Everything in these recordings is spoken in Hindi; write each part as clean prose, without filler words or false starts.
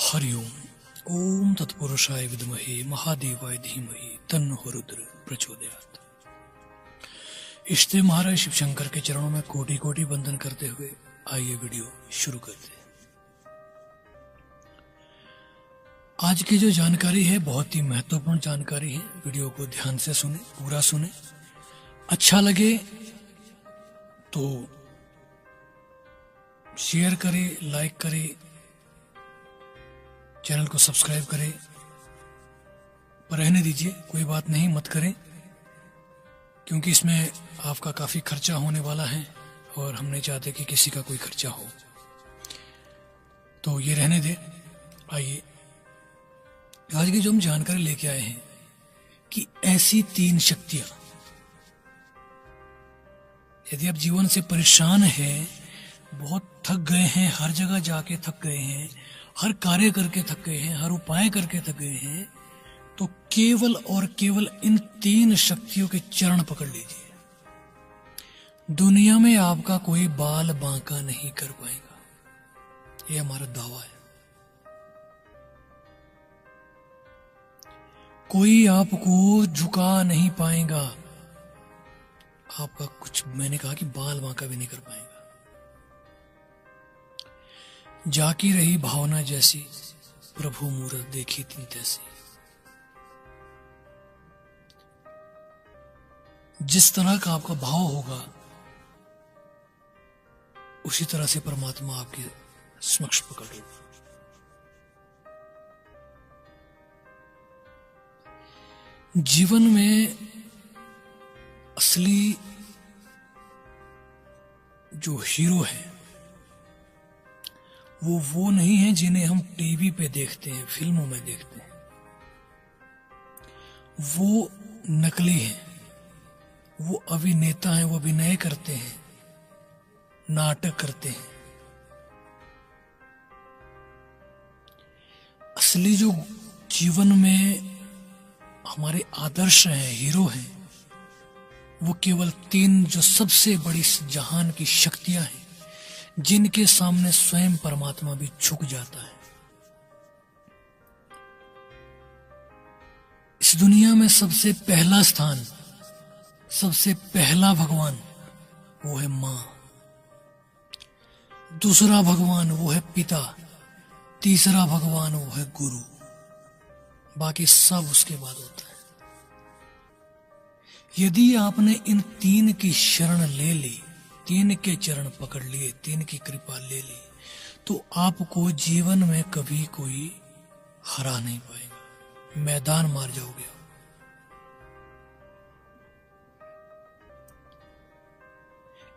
हरिओम। ओम तत्पुरुषाय विद्महे महादेवाय धीमहि तन्नो रुद्र प्रचोदयात्। इष्टे महाराज शिव शंकर के चरणों में कोटि कोटि वंदन करते हुए आइए वीडियो शुरू करते हैं। आज की जो जानकारी है बहुत ही महत्वपूर्ण जानकारी है। वीडियो को ध्यान से सुने, पूरा सुने। अच्छा लगे तो शेयर करें, लाइक करें, चैनल को सब्सक्राइब करें। पर रहने दीजिए, कोई बात नहीं, मत करें, क्योंकि इसमें आपका काफी खर्चा होने वाला है और हम नहीं चाहते कि किसी का कोई खर्चा हो, तो ये रहने दे। आइए आज की जो हम जानकारी लेके आए हैं कि ऐसी 3 शक्तियां, यदि आप जीवन से परेशान हैं, बहुत थक गए हैं, हर जगह जाके थक गए हैं, हर कार्य करके थक गए हैं, हर उपाय करके थक गए हैं, तो केवल और केवल इन 3 शक्तियों के चरण पकड़ लीजिए। दुनिया में आपका कोई बाल बांका नहीं कर पाएगा, यह हमारा दावा है। कोई आपको झुका नहीं पाएगा, आपका कुछ, मैंने कहा कि बाल बांका भी नहीं कर पाएगा। जाकी रही भावना जैसी, प्रभु मूरत देखी तीन तैसी। जिस तरह का आपका भाव होगा उसी तरह से परमात्मा आपके समक्ष पकड़ लेगा। जीवन में असली जो हीरो है वो नहीं है जिन्हें हम टीवी पे देखते हैं, फिल्मों में देखते हैं। वो नकली है, वो अभिनेता हैं, वो अभिनय करते हैं, नाटक करते हैं। असली जो जीवन में हमारे आदर्श हैं, हीरो हैं, वो केवल 3 जो सबसे बड़ी जहान की शक्तियां हैं, जिनके सामने स्वयं परमात्मा भी झुक जाता है। इस दुनिया में सबसे पहला स्थान, सबसे पहला भगवान वो है मां, दूसरा भगवान वो है पिता, तीसरा भगवान वो है गुरु, बाकी सब उसके बाद होता है। यदि आपने इन 3 की शरण ले ली, 3 के चरण पकड़ लिए, 3 की कृपा ले ली, तो आपको जीवन में कभी कोई हरा नहीं पाएगा, मैदान मार जाओगे।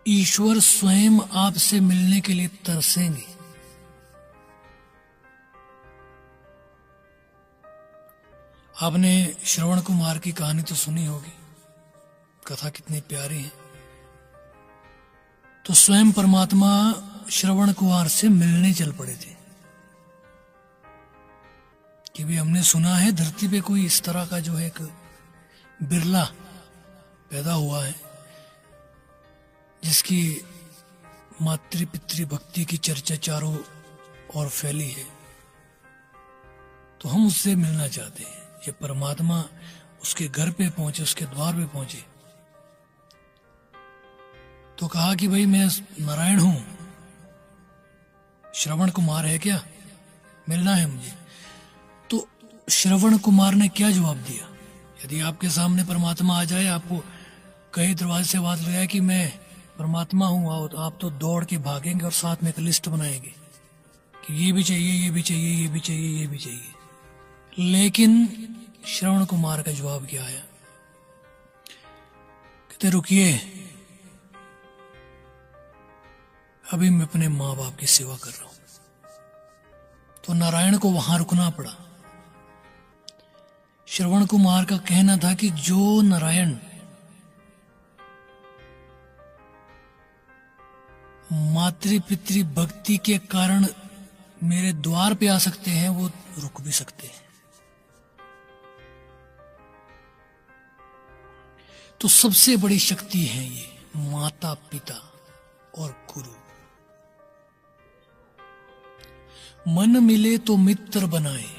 ईश्वर स्वयं आपसे मिलने के लिए तरसेंगे। आपने श्रवण कुमार की कहानी तो सुनी होगी, कथा कितनी प्यारी है। तो स्वयं परमात्मा श्रवण कुमार से मिलने चल पड़े थे कि भी हमने सुना है धरती पे कोई इस तरह का जो है एक बिरला पैदा हुआ है जिसकी मातृ पितृ भक्ति की चर्चा चारों ओर फैली है, तो हम उससे मिलना चाहते हैं। ये परमात्मा उसके घर पे पहुंचे, उसके द्वार पे पहुंचे, तो कहा कि भाई मैं नारायण हूं, श्रवण कुमार है क्या, मिलना है मुझे। तो श्रवण कुमार ने क्या जवाब दिया? यदि आपके सामने परमात्मा आ जाए, आपको कई दरवाजे से आवाज लगाए कि मैं परमात्मा हूं आओ, तो आप तो दौड़ के भागेंगे और साथ में एक लिस्ट बनाएंगे कि ये भी चाहिए, ये भी चाहिए, ये भी चाहिए, ये भी चाहिए। लेकिन श्रवण कुमार का जवाब क्या आया? कहते रुकिए, अभी मैं अपने माँ बाप की सेवा कर रहा हूं। तो नारायण को वहां रुकना पड़ा। श्रवण कुमार का कहना था कि जो नारायण मातृ पितृ भक्ति के कारण मेरे द्वार पे आ सकते हैं, वो रुक भी सकते हैं। तो सबसे बड़ी शक्ति है ये माता पिता और गुरु। मन मिले तो मित्र बनाए,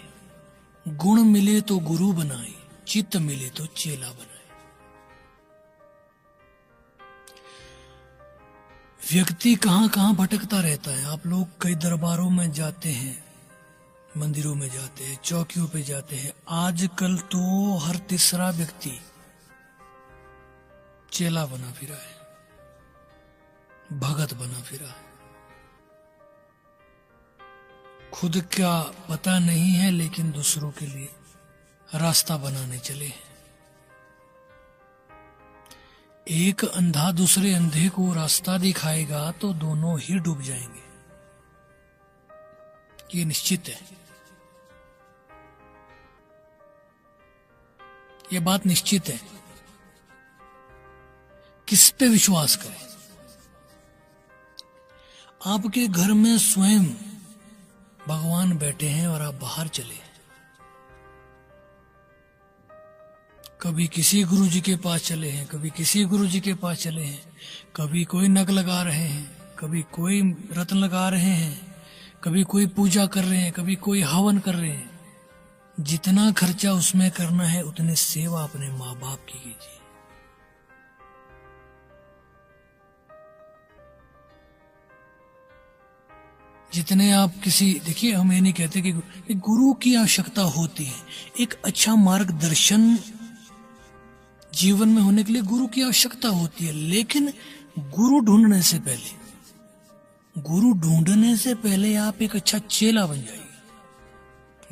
गुण मिले तो गुरु बनाए, चित्त मिले तो चेला बनाए। व्यक्ति कहां कहां भटकता रहता है। आप लोग कई दरबारों में जाते हैं, मंदिरों में जाते हैं, चौकियों पे जाते हैं। आजकल तो हर तीसरा व्यक्ति चेला बना फिरा है, भगत बना फिरा है। खुद का पता नहीं है लेकिन दूसरों के लिए रास्ता बनाने चले हैं। एक अंधा दूसरे अंधे को रास्ता दिखाएगा तो दोनों ही डूब जाएंगे, ये निश्चित है। ये बात निश्चित है। किस पे विश्वास करें? आपके घर में स्वयं भगवान बैठे हैं और आप बाहर चले, कभी किसी गुरु जी के पास चले हैं, कभी किसी गुरु जी के पास चले हैं, कभी कोई नग लगा रहे हैं, कभी कोई रत्न लगा रहे हैं, कभी कोई पूजा कर रहे हैं, कभी कोई हवन कर रहे हैं। जितना खर्चा उसमें करना है उतनी सेवा अपने माँ बाप की कीजिए। जितने आप किसी, देखिए हम ये नहीं कहते कि गुरु की आवश्यकता होती है। एक अच्छा मार्गदर्शन जीवन में होने के लिए गुरु की आवश्यकता होती है, लेकिन गुरु ढूंढने से पहले आप एक अच्छा चेला बन जाइए,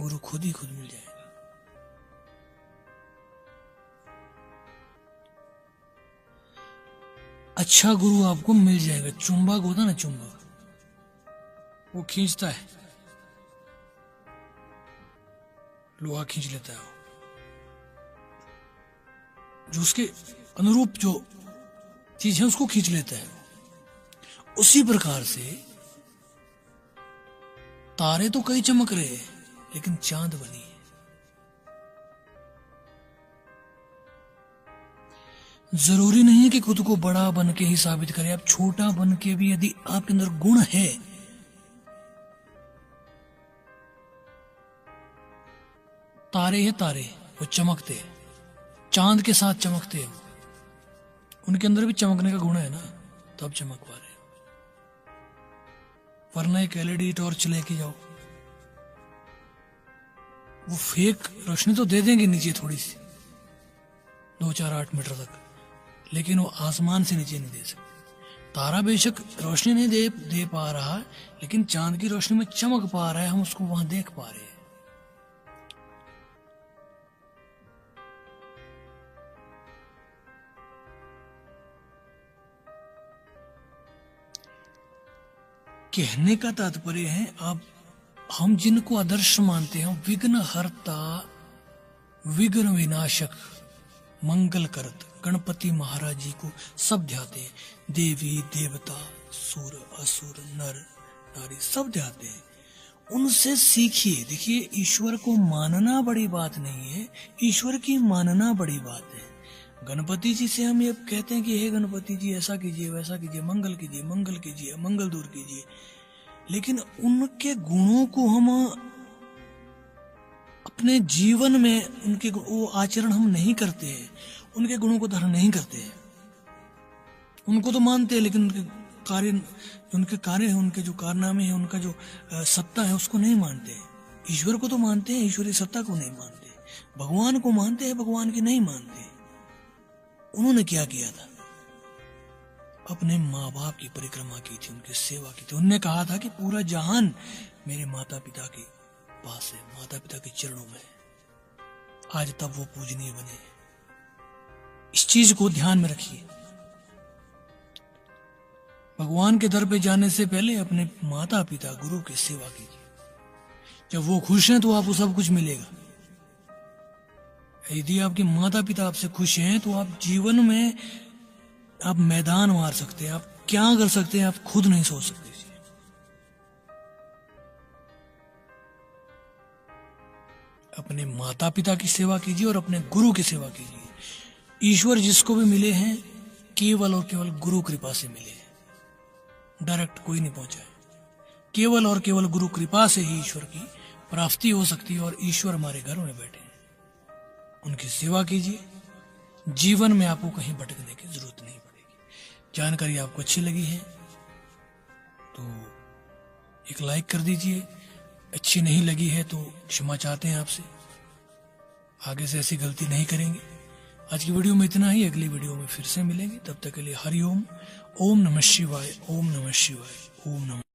गुरु खुद ही खुद मिल जाएगा। अच्छा गुरु आपको मिल जाएगा। चुंबक होता ना, चुंबक वो खींचता है, लोहा खींच लेता है, जो उसके अनुरूप जो चीज है उसको खींच लेता है। उसी प्रकार से तारे तो कई चमक रहे हैं लेकिन चांद बनी है। जरूरी नहीं है कि खुद को बड़ा बन के ही साबित करें। आप छोटा बन के भी यदि आपके अंदर गुण है, तारे हैं, तारे वो चमकते हैं, चांद के साथ चमकते हैं, उनके अंदर भी चमकने का गुण है ना, तब चमक पा रहे। वरना एक एलईडी टॉर्च लेके जाओ, वो फेक रोशनी तो दे देंगे नीचे थोड़ी सी, 2-4-8 मीटर तक, लेकिन वो आसमान से नीचे नहीं दे सकते। तारा बेशक रोशनी नहीं दे पा रहा, लेकिन चांद की रोशनी में चमक पा रहा है, हम उसको वहां देख पा रहे हैं। कहने का तात्पर्य है, आप हम जिनको आदर्श मानते हैं, विघ्न हरता, विघ्न विनाशक, मंगल करत गणपति महाराज जी को सब ध्याते हैं। देवी देवता, सुर असुर, नर नारी सब ध्याते हैं। उनसे सीखिए। देखिए, ईश्वर को मानना बड़ी बात नहीं है, ईश्वर की मानना बड़ी बात है। गणपति जी से हम ये कहते हैं कि हे गणपति जी ऐसा कीजिए, वैसा कीजिए, मंगल कीजिए, मंगल कीजिए, मंगल दूर कीजिए, लेकिन उनके गुणों को हम अपने जीवन में, उनके वो आचरण हम नहीं करते हैं, उनके गुणों को धारण नहीं करते हैं। उनको तो मानते हैं लेकिन उनके कार्य है, उनके जो कारनामे हैं, उनका जो सत्ता है उसको नहीं मानते। ईश्वर को तो मानते हैं, ईश्वरीय सत्ता को नहीं मानते। भगवान को मानते हैं, भगवान की नहीं मानते। उन्होंने क्या किया था? अपने माँ बाप की परिक्रमा की थी, उनकी सेवा की थी। उन्होंने कहा था कि पूरा जहान मेरे माता पिता के पास है, माता पिता के चरणों में। आज तब वो पूजनीय बने। इस चीज को ध्यान में रखिए। भगवान के दर पे जाने से पहले अपने माता पिता गुरु की सेवा कीजिए। जब वो खुश हैं तो आपको सब कुछ मिलेगा। यदि आपके माता पिता आपसे खुश हैं तो आप जीवन में आप मैदान मार सकते हैं, आप क्या कर सकते हैं आप खुद नहीं सोच सकते। अपने माता पिता की सेवा कीजिए और अपने गुरु की सेवा कीजिए। ईश्वर जिसको भी मिले हैं केवल और केवल गुरु कृपा से मिले हैं, डायरेक्ट कोई नहीं पहुंचा है। केवल और केवल गुरु कृपा से ही ईश्वर की प्राप्ति हो सकती है और ईश्वर हमारे घरों में बैठे हैं। उनकी सेवा कीजिए, जीवन में आपको कहीं भटकने की जरूरत नहीं पड़ेगी। जानकारी आपको अच्छी लगी है तो एक लाइक कर दीजिए, अच्छी नहीं लगी है तो क्षमा चाहते हैं आपसे, आगे से ऐसी गलती नहीं करेंगे। आज की वीडियो में इतना ही, अगली वीडियो में फिर से मिलेंगे। तब तक के लिए हरि ओम, ओम नमः शिवाय, ओम नमः शिवाय, ओम नमः।